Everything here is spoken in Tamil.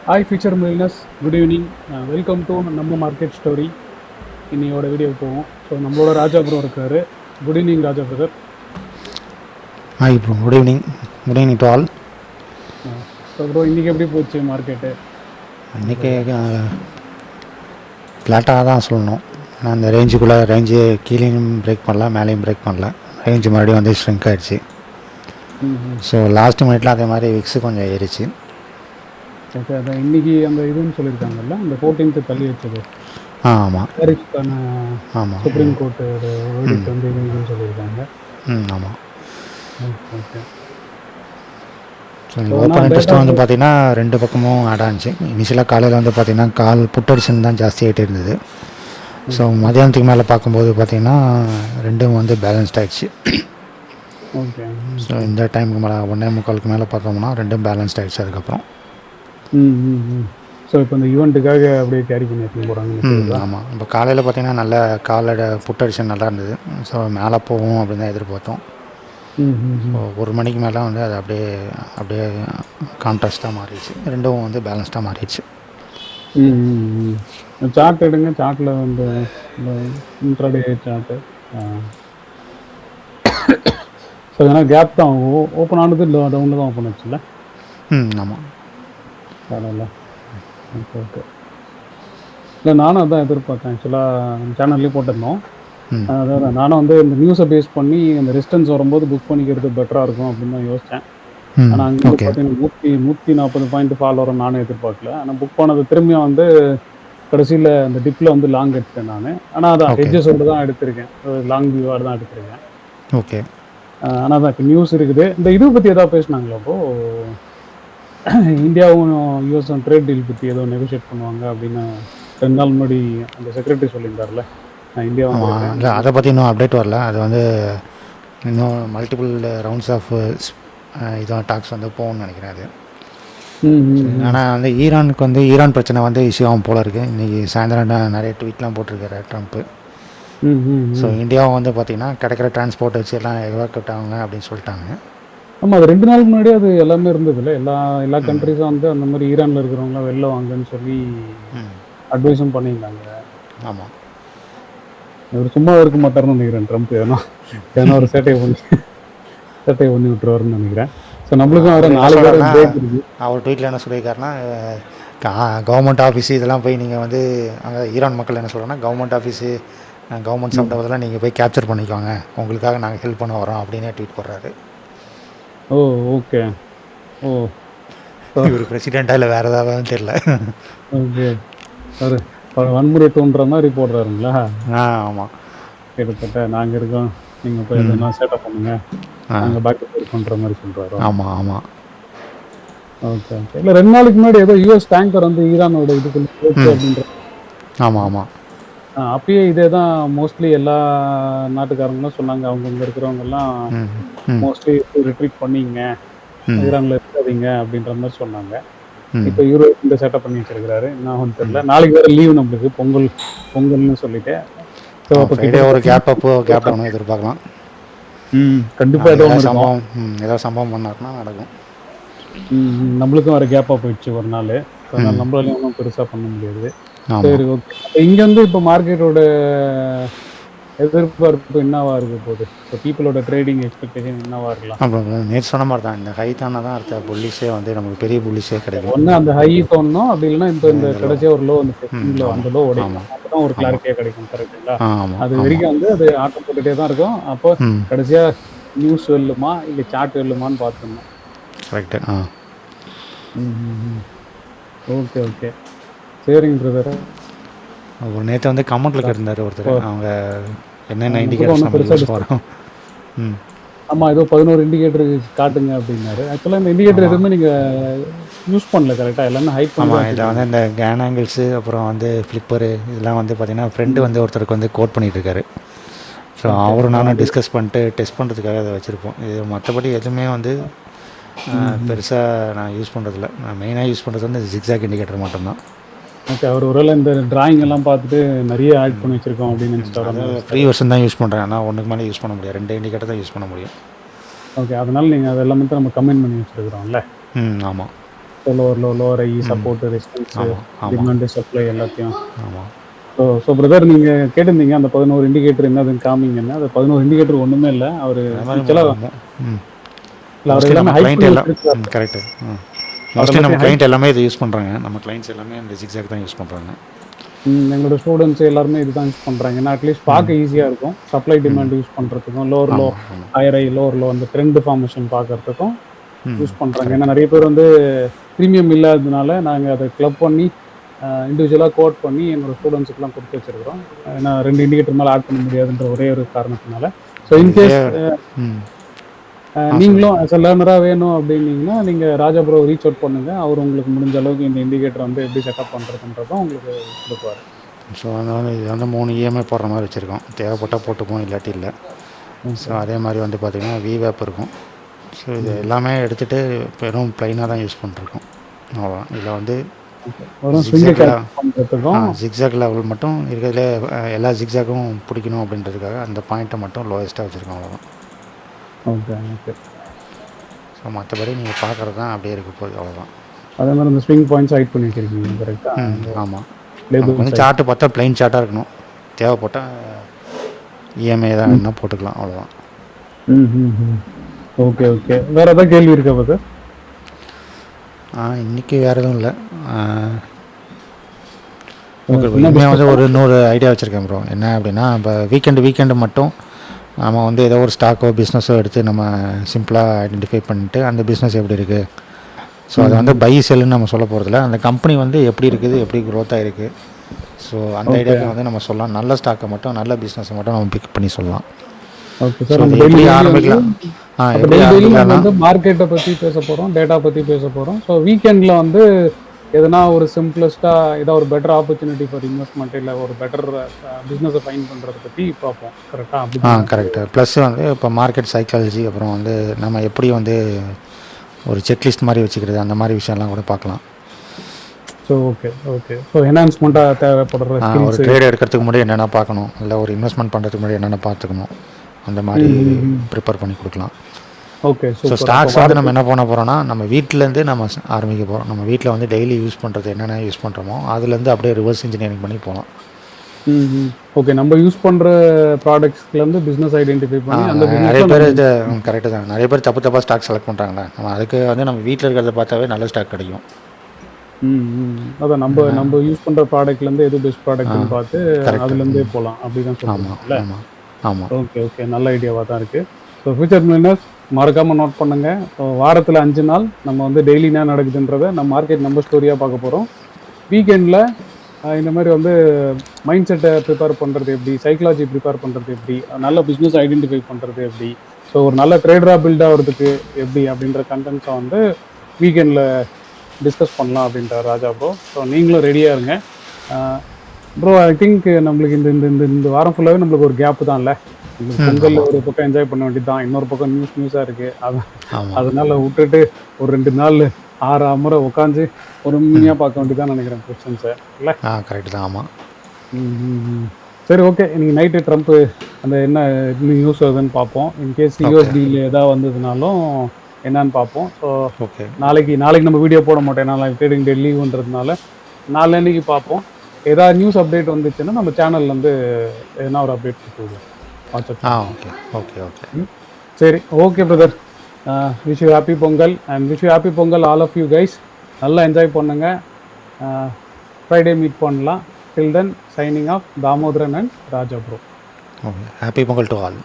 Hi future millionaires, good evening. Welcome to நம்ம மார்க்கெட் ஸ்டோரி. இன்னையோட வீடியோக்கு போவோம். ஸோ நம்மளோட ராஜா ப்ரோ இருக்காரு. Good evening Raja brother. Hi bro, good evening. Good evening to all. So bro, இன்றைக்கி எப்படி போச்சு மார்க்கெட்டு? இன்றைக்கி ஃப்ளாட்டாக தான் சொல்லணும். நான் அந்த ரேஞ்சு கீழேயும் பிரேக் பண்ணல, மேலேயும் பிரேக் பண்ணல. ரேஞ்சு மறுபடியும் வந்து ஷ்ரிங்க் ஆகிடுச்சு. ஸோ லாஸ்ட் மினிட்ல அதே மாதிரி விக்ஸு கொஞ்சம் ஏறிச்சு. ஓகே, அதான் இன்றைக்கி அந்த இதுன்னு சொல்லியிருக்காங்கல்ல, அந்த 14th தள்ளி வச்சது. ஆமாம் டேரிஃப்க்கான ஆமாம். சுப்ரீம் கோர்ட்டோட வேர்டிக்ட் வந்து இதுன்னு சொல்லியிருக்காங்க. ஆமாம். ஓகே. ஸோ ஓப்பன் இன்ட்ரெஸ்ட்டும் வந்து பார்த்திங்கன்னா ரெண்டு பக்கமும் ஆட் ஆனிச்சு. இனிஷியலாக காலையில் வந்து பார்த்திங்கன்னா கால் புட்டடிஷன் தான் ஜாஸ்தி ஆகிட்டே இருந்தது. ஸோ மதியானத்துக்கு மேலே பார்க்கும்போது பார்த்திங்கன்னா ரெண்டும் வந்து பேலன்ஸ்ட் ஆகிடுச்சு. ஓகே. ஸோ இந்த டைமுக்கு மேலே 1:45 மேலே பார்த்தோம்னா ரெண்டும் பேலன்ஸ்ட் ஆகிடுச்சு. அதுக்கப்புறம் ஸோ இப்போ இந்த ஈவெண்ட்டுக்காக அப்படியே கேரி பண்ணி எடுத்துன்னு போகிறாங்க. ஆமாம். இப்போ காலையில் பார்த்தீங்கன்னா நல்ல காலோட புட் அடிஷன் நல்லா இருந்தது. ஸோ மேலே போகும் அப்படின்னு தான் எதிர்பார்த்தோம். ஸோ 1 மணிக்கு மேலே வந்து அது அப்படியே கான்ட்ராஸ்ட்டாக மாறிடுச்சு. ரெண்டும் வந்து பேலன்ஸ்டாக மாறிடுச்சு. சார்ட் எடுங்க. சார்ட்டில் வந்து இன்ட்ராடே சார்ட்டு. ஸோ அதனால் கேப் தான் ஓப்பன் ஆனது இல்லை, டவுனில் தான் ஓப்பன் ஆச்சுல்ல. ஆமாம். அதனால் ஓகே ஓகே. இல்லை, நானும் அதான் எதிர்பார்த்தேன். ஆக்சுவலாக சேனல்லேயும் போட்டிருந்தோம். அதாவது நானும் வந்து இந்த நியூஸை பேஸ் பண்ணி அந்த ரெசிஸ்டன்ஸ் வரும்போது புக் பண்ணிக்கிறது பெட்டராக இருக்கும் அப்படின்னு தான் யோசித்தேன். ஆனால் அங்கே பார்த்தீங்கன்னா 140 பாயிண்ட் ஃபால் வரும் நானும் எதிர்பார்க்கல. ஆனால் புக் பண்ணது திரும்பியும் வந்து கடைசியில் அந்த டிப்பில் வந்து லாங் எடுத்தேன் நான். ஆனால் அதான் ஹெட்ஜஸோடு தான் எடுத்திருக்கேன், லாங் வியூவாக தான் எடுத்திருக்கேன். ஓகே. ஆனால் அதான் இப்போ நியூஸ் இருக்குது. இந்த இது பற்றி எதாவது பேசினாங்களா? அப்போது இந்தியாவும் யூஎஸும் ட்ரேட் டீல் பற்றி ஏதோ நெகோஷியேட் பண்ணுவாங்க அப்படின்னு 2 நாள் முன்னாடி அந்த செக்ரட்டரி சொல்லியிருந்தார்ல. இல்லை, அதை பற்றி இன்னும் அப்டேட் வரல. அது வந்து இன்னும் மல்டிபிள் ரவுண்ட்ஸ் ஆஃப் இதான் டாக்ஸ் வந்து போகணும்னு நினைக்கிறேன் அது. ஆனால் வந்து ஈரான் பிரச்சனை வந்து இஷ்யூ ஆகும் போல இருக்குது. இன்றைக்கி சாயந்தரம் நிறைய ட்வீட்லாம் போட்டிருக்காரு ட்ரம்ப்பு. ஸோ இந்தியாவும் வந்து பார்த்திங்கன்னா கிடைக்கிற டிரான்ஸ்போர்ட் வச்சு எல்லாம் எவாக்குவேட் ஆகுங்க அப்படின்னு சொல்லிட்டாங்க. ஆமாம், அது 2 நாளுக்கு முன்னாடி அது எல்லாமே இருந்ததுல்ல. எல்லா கண்ட்ரிஸும் வந்து அந்த மாதிரி ஈரானில் இருக்கிறவங்களாம் வெளில வாங்கன்னு சொல்லி அட்வைஸும் பண்ணியிருந்தாங்க. ஆமாம். இவர் சும்மா இருக்க மாட்டார்னு நினைக்கிறேன் ட்ரம்ப். ஏன்னா ஒரு சேட்டையை பண்ணி விட்டுருவாருன்னு நினைக்கிறேன். ஸோ நம்மளுக்கும் அவர் 4 பேர் பிரேக் இருக்குது. அவர் ட்வீட்டில் என்ன சொல்லியிருக்காருன்னா, கவர்மெண்ட் ஆஃபீஸு இதெல்லாம் போய் நீங்கள் வந்து அங்கே ஈரான் மக்கள் என்ன சொல்கிறாங்கன்னா, கவர்மெண்ட் ஆஃபீஸு கவர்மெண்ட் சாப்பிட்டதெல்லாம் நீங்கள் போய் கேப்சர் பண்ணிக்கோங்க, உங்களுக்காக நாங்கள் ஹெல்ப் பண்ண வரோம் அப்படின்னே ட்வீட் போடுறாரு. ஓ ஓகே. ஓ, இவர் பிரசிடெண்ட்டாக இல்லை வேறு ஏதாவது தெரியல. ஓகே. அவர் வன்முறை தோன்ற மாதிரி போடுறாருங்களா? ஆமாம். கிட்டத்தட்ட நாங்கள் இருக்கோம், நீங்கள் போய் எதுனா சேட்டப் பண்ணுங்க, நாங்கள் பேக்கப் இருக்கோன்ற மாதிரி சொல்கிறாரு. ஆமாம் ஆமாம். Okay okay. இல்லை, 2 நாளைக்கு முன்னாடி ஏதோ யூஎஸ் டேங்கர் வந்து ஈரானோட இதுக்குள்ள போச்சு அப்படின்ற. ஆமாம் ஆமாம். அப்பயே இதே தான் மோஸ்ட்லி எல்லா நாட்டுக்காரங்களும் சொன்னாங்க. அவங்க இங்கே இருக்கிறவங்கெல்லாம் மோஸ்ட்லி ரிட்ரீட் பண்ணிங்க, ஈரானில் இருக்காதீங்க அப்படின்ற மாதிரி சொன்னாங்க. இப்போ இவரு இந்த செட்டப் பண்ணி வச்சிருக்கிறாரு. நான் வந்து தெரியல. நாளைக்கு வேறு லீவு நம்மளுக்கு, பொங்கல்னு சொல்லிட்டு. ஸோ அப்போ ஒரு கேப் டவுன் எதிர்பார்க்கலாம். கண்டிப்பாக ஏதோ சம்பவம் பண்ணாருன்னா நடக்கும். நம்மளுக்கும் வேறு கேப்பாக போயிடுச்சு ஒரு நாள். அதனால் நம்மளாலையும் ஒன்றும் பெருசாக பண்ண முடியாது. சரி, ஓகே. இங்கே வந்து இப்போ மார்க்கெட்டோட எதிர்பார்ப்பு என்னவா இருக்க போகுது? இப்போ பீப்புளோட ட்ரேடிங் எக்ஸ்பெக்டேஷன் என்னவா இருக்கலாம்? அப்புறம் நேற்று சொன்ன மாதிரி தான், இந்த ஹை தானே தான் அடுத்த புல்லிஷே வந்து நமக்கு பெரிய புல்லிஷே கிடைக்கும். ஒன்று அந்த ஹை தோணும், அப்படி இல்லைன்னா இந்த கடைசியாக ஒரு லோ அந்த லோ உடையும். அப்போ தான் ஒரு கிளாரிட்டியாக கிடைக்கும். கரெக்டுங்களா? அது வரைக்கும் வந்து அது ஆட்டம் போட்டுகிட்டே தான் இருக்கும். அப்போ கடைசியாக நியூஸ் வெல்லுமா இல்லை சார்ட் வெல்லுமான்னு பார்த்துக்கணும். கரெக்டு. Okay okay. சரிங்க பிரதர். ஒரு நேற்று வந்து கமெண்ட்டில் இருந்தார் ஒருத்தர், அவங்க என்னென்ன இண்டிகேட்டர்ஸ் போகிறோம். ஆமாம், ஏதோ 11 இண்டிகேட்டர் காட்டுங்க அப்படின்னாரு. ஆக்சுவலாக இந்த இண்டிகேட்டர் எதுவுமே நீங்கள் யூஸ் பண்ணல கரெக்டாக, எல்லாமே ஹைட் பண்ணலாம். இதில் வந்து இந்த கேன் ஆங்கிள்ஸு, அப்புறம் வந்து ஃப்ளிப்பரு, இதெல்லாம் வந்து பார்த்திங்கன்னா ஃப்ரெண்டு வந்து ஒருத்தருக்கு வந்து கோட் பண்ணிகிட்ருக்காரு. ஸோ அவரும் நானும் டிஸ்கஸ் பண்ணிட்டு டெஸ்ட் பண்ணுறதுக்காக அதை வச்சுருப்போம். இது மற்றபடி எதுவுமே வந்து பெருசாக நான் யூஸ் பண்ணுறதில்ல. நான் மெயினாக யூஸ் பண்ணுறது வந்து ஜிக்ஸாக் இண்டிகேட்டர் மட்டும்தான். ஓகே. அவர் ஒருவேளை இந்த டிராயிங் எல்லாம் பார்த்துட்டு நிறைய ஆட் பண்ணி வச்சுருக்கோம் அப்படின்னு நினச்சிட்டு ஃப்ரீ வெர்ஷன் தான் யூஸ் பண்ணுறேன். ஆனால் ஒன்றுக்கு மேலே யூஸ் பண்ண முடியாது, 2 இண்டிகேட்டர் தான் யூஸ் பண்ண முடியும். ஓகே. அதனால் நீங்கள் அது எல்லாமே நம்ம கமெண்ட் பண்ணி வச்சுருக்குறோம்ல. ஆமாம். லோவர் ஐ சப்போர்ட் ரெசிஸ்டன்ஸ் ஆமாம் ஆமாம் டிமாண்ட் சப்ளை எல்லாத்தையும். ஆமாம். ஸோ பிரதர் நீங்கள் கேட்டிருந்தீங்க அந்த 11 இண்டிகேட்டர் என்னதுன்னு காமிங்கன்னு. அது 11 இண்டிகேட்டர் ஒன்றுமே இல்லை. அவர் அது மாதிரி ஆக்சுவலாக ம் இல்லை, அவர் மோஸ்ட்லி எல்லாமே நம்ம ஹைட் கிளைண்ட் பண்ணி எல்லாம் வச்சிருக்காரு. கரெக்டு. அதை மோஸ்ட்லி நம்ம பற்றி கிளைண்ட் எல்லாமே இது யூஸ் பண்ணுறாங்க. நம்ம கிளைண்ட்ஸ் எல்லாமே இந்த ஜிக்ஸாக் தான் யூஸ் பண்ணுறாங்க. எங்களோட ஸ்டூடெண்ட்ஸ் எல்லாருமே இதுதான் யூஸ் பண்ணுறாங்க. ஏன்னா அட்லீஸ்ட் பார்க்க ஈஸியாக இருக்கும். சப்ளை டிமாண்ட் யூஸ் பண்ணுறதுக்கும் லோவர் லோ ஆமாம் ஆமாம். ஹையர் ஐ லோவர் லோ அந்த ட்ரெண்ட் ஃபார்மேஷன் பார்க்கறதுக்கும் யூஸ் பண்ணுறாங்க. கரெக்ட். ஏன்னா நிறைய பேர் வந்து ப்ரீமியம் இல்லாததுனால நாங்கள் அதை கிளப் பண்ணி இண்டிவிஜுவலாக கோட் பண்ணி என்னோட ஸ்டூடெண்ட்ஸுக்குலாம் கொடுத்து வச்சிருக்கிறோம். ஏன்னா 2 இண்டிகேட்டர் மேலே ஆட் பண்ண முடியாதுன்ற ஒரே ஒரு காரணத்தினால. ஸோ இன்கேஸ் ம் நீங்களும் ஆஸ் அ லேர்னராக வேணும் அப்படின்னீங்கன்னா நீங்கள் ராஜா ப்ரோ ரீச் அவுட் பண்ணுங்கள். அவர் உங்களுக்கு முடிஞ்ச அளவுக்கு இந்த இண்டிகேட்டர் வந்து எப்படி செட்டப் பண்ணுறதுன்றதும் உங்களுக்கு கொடுப்பாரு. ஸோ வந்து இது வந்து 3 இஎம்ஐ போடுற மாதிரி வச்சுருக்கோம். தேவைப்பட்டால் போட்டுப்போம், இல்லாட்டி இல்லை. ஸோ அதே மாதிரி வந்து பார்த்திங்கன்னா விவேப் இருக்கும். ஸோ இது எல்லாமே எடுத்துகிட்டு வெறும் ப்ளைனாக தான் யூஸ் பண்ணிருக்கோம். அவ்வளோதான். இதில் வந்து வரும் ஸ்விங்கை கேட்ச் பண்ணுறதுக்கும் ஜிக்ஸாக் லெவல் மட்டும் இருக்கிறதுல எல்லா ஜிக்ஸாக்கும் பிடிக்கணும் அப்படின்றதுக்காக அந்த பாயிண்ட்டை மட்டும் லோயஸ்ட்டாக வச்சுருக்கோம். அவ்வளோதான். Okay okay. ஸோ மற்றபடி நீங்கள் பார்க்குறது தான் அப்படியே இருக்க போகுது. அவ்வளோதான். அதே மாதிரி இந்த ஸ்விங் பாயிண்ட்ஸ் ஹைட் பண்ணி வச்சிருக்கீங்க கரெக்டாக. ஆமாம். கொஞ்சம் சார்ட்டு பார்த்தா ப்ளைன் சார்ட்டாக இருக்கணும். தேவைப்பட்டால் இஎம்ஐ தான் வேணுன்னா போட்டுக்கலாம். அவ்வளோதான். Okay okay. வேறு எதாவது கேள்வி இருக்கா பார்த்து? இன்றைக்கி வேறு எதுவும் இல்லை. ஓகே. இனிமேல் வந்து ஒரு 100 ஐடியா வச்சுருக்கேன் ப்ரோ. என்ன அப்படின்னா இப்போ வீக்கெண்டு மட்டும் நம்ம வந்து ஏதோ ஒரு ஸ்டாக்கோ பிஸ்னஸோ எடுத்து நம்ம சிம்பிளாக ஐடென்டிஃபை பண்ணிட்டு அந்த பிஸ்னஸ் எப்படி இருக்குது, ஸோ அதை வந்து பை செல்லுன்னு நம்ம சொல்ல போகிறதில்ல. அந்த கம்பெனி வந்து எப்படி இருக்குது, எப்படி க்ரோத்தாக இருக்குது, ஸோ அந்த ஐடியாவுக்கு வந்து நம்ம சொல்லலாம். நல்ல ஸ்டாக்கை மட்டும் நல்ல பிஸ்னஸை மட்டும் நம்ம பிக் பண்ணி சொல்லலாம். Okay sir. எப்படி ஆரம்பிக்கலாம்? எப்படி ஆரம்பிக்கலாம்னா வந்து மார்க்கெட்டை பற்றி பேச போகிறோம், டேட்டா பற்றி பேச போகிறோம். ஸோ வீக்கெண்டில் வந்து எதனா ஒரு சிம்பிளஸ்ட்டாக ஏதோ ஒரு பெட்டர் ஆப்பர்ச்சுனிட்டி ஃபார் இன்வெஸ்ட்மெண்ட் இல்லை ஒரு பெட்டர் பிஸ்னஸை ஃபைன் பண்ணுறதை பற்றி பார்ப்போம். கரெக்டாக? அப்படி கரெக்டு. ப்ளஸ் வந்து இப்போ மார்க்கெட் சைக்காலஜி, அப்புறம் வந்து நம்ம எப்படி வந்து ஒரு செக்லிஸ்ட் மாதிரி வச்சுக்கிறது, அந்த மாதிரி விஷயம்லாம் கூட பார்க்கலாம். So okay okay. ஸோ என்ஹான்ஸ்மெண்ட்டாக தேவைப்படுற ஒரு ட்ரேட் எடுக்கிறதுக்கு முன்னாடி என்னென்ன பார்க்கணும், இல்லை ஒரு இன்வெஸ்ட்மெண்ட் பண்ணுறதுக்கு முன்னாடி என்னென்ன பார்த்துக்கணும், அந்த மாதிரி ப்ரிப்பேர் பண்ணி கொடுக்கலாம். ஓகே. ஸோ ஸ்டாக்ஸ் வந்து நம்ம என்ன பண்ண போகிறோம்னா நம்ம வீட்டிலேருந்து நம்ம ஆரம்பிக்க போகிறோம். நம்ம வீட்டில் வந்து டெய்லி யூஸ் பண்ணுறது என்னென்ன யூஸ் பண்ணுறோமோ அதுலேருந்து அப்படியே ரிவர்ஸ் இன்ஜினியரிங் பண்ணி போகலாம். ஓகே. நம்ம யூஸ் பண்ணுற ப்ராடக்ட்ஸ்லேருந்து பிஸ்னஸ் ஐடென்டிஃபை பண்ணி அந்த நிறைய பேர் இது கரெக்டு தான். நிறைய பேர் தப்பாக ஸ்டாக் செலக்ட் பண்ணுறாங்களே. நம்ம அதுக்கு வந்து நம்ம வீட்டில் இருக்கிறத பார்த்தாவே நல்ல ஸ்டாக் கிடைக்கும். அதான் நம்ம யூஸ் பண்ணுற ப்ராடக்ட்லேருந்து எது பெஸ்ட் ப்ராடக்ட்னு பார்த்து அதுலேருந்தே போகலாம். அப்படி தான் சொல்லுவாங்கல்ல. ஆமாம். Okay okay. நல்ல ஐடியாவாக தான் இருக்குது. ஸோ ஃபியூச்சர் மில்லியனர்ஸ் மறக்காமல் நோட் பண்ணுங்கள். ஸோ வாரத்தில் 5 நாள் நம்ம வந்து டெய்லி என்ன நடக்குதுன்றதை நம்ம மார்க்கெட் நம்ம ஸ்டோரியாக பார்க்க போகிறோம். வீக்கெண்டில் இந்த மாதிரி வந்து மைண்ட் செட்டை ப்ரிப்பேர் பண்ணுறது எப்படி, சைக்காலஜி ப்ரிப்பேர் பண்ணுறது எப்படி, நல்ல பிஸ்னஸ் ஐடென்டிஃபை பண்ணுறது எப்படி, ஸோ ஒரு நல்ல ட்ரேடராக பில்ட் ஆகிறதுக்கு எப்படி அப்படின்ற கண்டென்ட்ஸை வந்து வீக்கெண்டில் டிஸ்கஸ் பண்ணலாம் அப்படின்ற ராஜா ப்ரோ. ஸோ நீங்களும் ரெடியாக இருங்க ப்ரோ. ஐ திங்க் நம்மளுக்கு இந்த வாரம் ஃபுல்லாகவே நம்மளுக்கு ஒரு கேப்பு தான் இல்லை. பொங்கல் ஒரு பக்கம் என்ஜாய் பண்ண வேண்டியது தான், இன்னொரு பக்கம் நியூஸாக இருக்குது. அதனால விட்டுட்டு ஒரு 2 நாள் 6 முறை உட்காந்து பொறுமையாக பார்க்க வேண்டியதான் நினைக்கிறேன் கொஸ்டின்ஸை இல்லை? கரெக்டு தான். ஆமாம். சரி ஓகே. இன்னைக்கு நைட்டு ட்ரம்ப் அந்த என்ன நியூஸ் வருதுன்னு பார்ப்போம். இன்கேஸ் யூஎஸ்டியில் ஏதாவது வந்ததுனாலும் என்னன்னு பார்ப்போம். So okay. நாளைக்கு நம்ம வீடியோ போட மாட்டோம். ஏன்னா ட்ரேடிங் டே லீவுன்றதுனால நாளைக்கு பார்ப்போம். ஏதாவது நியூஸ் அப்டேட் வந்துச்சுன்னா நம்ம சேனல்ல வந்து எதனா ஒரு அப்டேட் கொடுத்துருவோம். Okay okay okay. சரி okay brother. Wish you happy Pongal and wish you happy Pongal all of you guys. நல்லா என்ஜாய் பண்ணுங்க. ஃப்ரைடே மீட் பண்ணலாம். Till then signing off Damodaran and Raja bro. Okay. Happy Pongal to all.